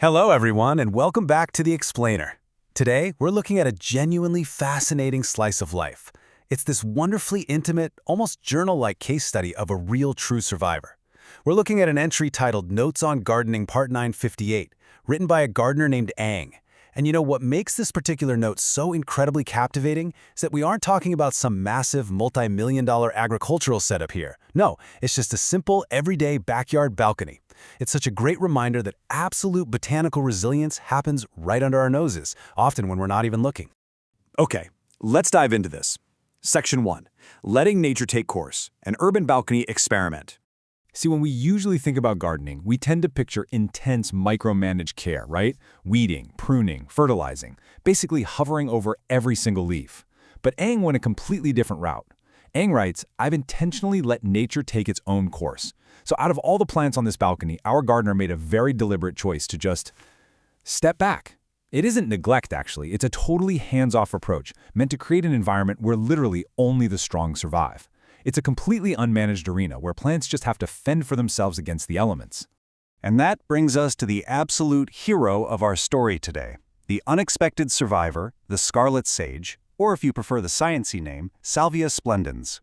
Hello everyone and welcome back to The Explainer. Today, we're looking at a genuinely fascinating slice of life. It's this wonderfully intimate, almost journal-like case study of a real true survivor. We're looking at an entry titled Notes on Gardening Part 958, written by a gardener named Ang. And you know what makes this particular note so incredibly captivating is that we aren't talking about some massive multi-million-dollar agricultural setup here. No, it's just a simple, everyday backyard balcony. It's such a great reminder that absolute botanical resilience happens right under our noses, often when we're not even looking. Okay, let's dive into this. Section 1. Letting nature take course. An urban balcony experiment. See, when we usually think about gardening, we tend to picture intense micromanaged care, right? Weeding, pruning, fertilizing, basically hovering over every single leaf. But Ang went a completely different route. Ang writes, I've intentionally let nature take its own course. So out of all the plants on this balcony, our gardener made a very deliberate choice to just step back. It isn't neglect, actually. It's a totally hands-off approach, meant to create an environment where literally only the strong survive. It's a completely unmanaged arena where plants just have to fend for themselves against the elements. And that brings us to the absolute hero of our story today, the unexpected survivor, the Scarlet Sage, or if you prefer the sciencey name, salvia-splendens.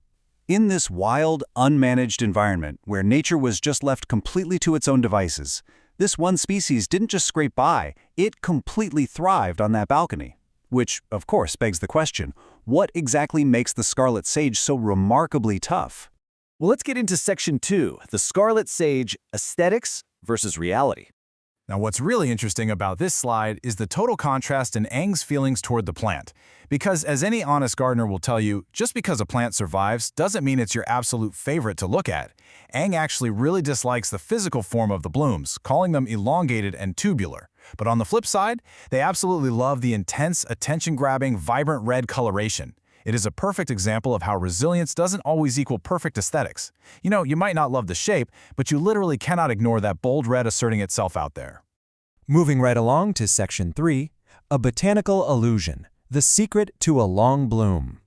In this wild, unmanaged environment where nature was just left completely to its own devices, this one species didn't just scrape by, it completely thrived on that balcony. Which, of course, begs the question, what exactly makes the Scarlet Sage so remarkably tough? Well, let's get into Section 2, the Scarlet Sage, Aesthetics versus Reality. Now, what's really interesting about this slide is the total contrast in Ang's feelings toward the plant. Because as any honest gardener will tell you, just because a plant survives doesn't mean it's your absolute favorite to look at. Ang actually really dislikes the physical form of the blooms, calling them elongated and tubular. But on the flip side, they absolutely love the intense, attention-grabbing, vibrant red coloration. It is a perfect example of how resilience doesn't always equal perfect aesthetics. You know, you might not love the shape, but you literally cannot ignore that bold red asserting itself out there. Moving right along to Section 3, a botanical illusion, the secret to a long bloom.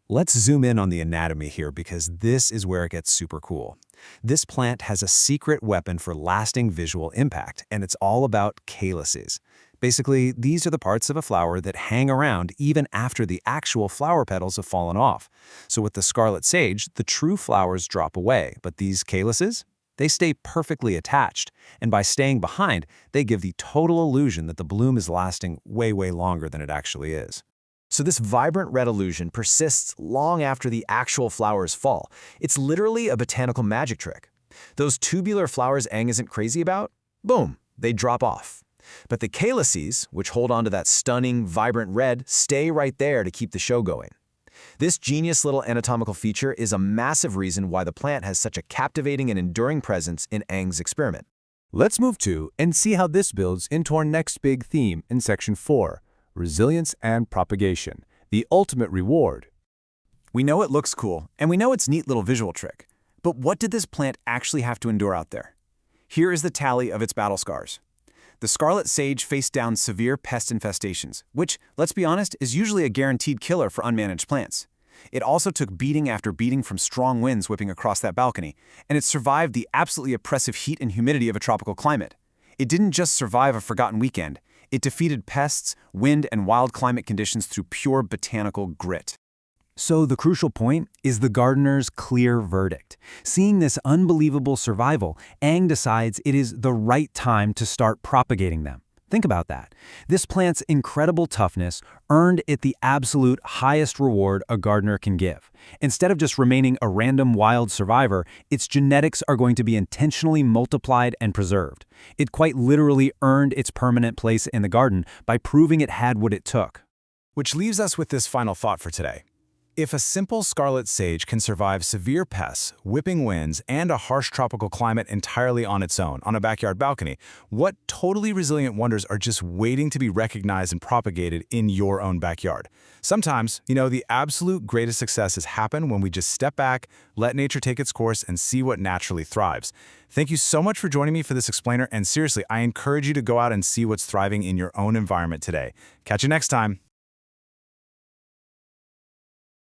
Let's zoom in on the anatomy here because this is where it gets super cool. This plant has a secret weapon for lasting visual impact, and it's all about calyces. Basically, these are the parts of a flower that hang around even after the actual flower petals have fallen off. So with the Scarlet Sage, the true flowers drop away, but these calyces, they stay perfectly attached, and by staying behind, they give the total illusion that the bloom is lasting way, way longer than it actually is. So this vibrant red illusion persists long after the actual flowers fall. It's literally a botanical magic trick. Those tubular flowers Ang isn't crazy about, boom, they drop off. But the calyces, which hold on to that stunning, vibrant red, stay right there to keep the show going. This genius little anatomical feature is a massive reason why the plant has such a captivating and enduring presence in Ang's experiment. Let's move to and see how this builds into our next big theme in Section 4, resilience and propagation, the ultimate reward. We know it looks cool, and we know it's a neat little visual trick. But what did this plant actually have to endure out there? Here is the tally of its battle scars. The Scarlet Sage faced down severe pest infestations, which, let's be honest, is usually a guaranteed killer for unmanaged plants. It also took beating after beating from strong winds whipping across that balcony, and it survived the absolutely oppressive heat and humidity of a tropical climate. It didn't just survive a forgotten weekend. It defeated pests, wind, and wild climate conditions through pure botanical grit. So the crucial point is the gardener's clear verdict. Seeing this unbelievable survival, Ang decides it is the right time to start propagating them. Think about that. This plant's incredible toughness earned it the absolute highest reward a gardener can give. Instead of just remaining a random wild survivor, its genetics are going to be intentionally multiplied and preserved. It quite literally earned its permanent place in the garden by proving it had what it took. Which leaves us with this final thought for today. If a simple Scarlet Sage can survive severe pests, whipping winds, and a harsh tropical climate entirely on its own, on a backyard balcony, what totally resilient wonders are just waiting to be recognized and propagated in your own backyard? Sometimes, you know, the absolute greatest successes happen when we just step back, let nature take its course, and see what naturally thrives. Thank you so much for joining me for this explainer, and seriously, I encourage you to go out and see what's thriving in your own environment today. Catch you next time.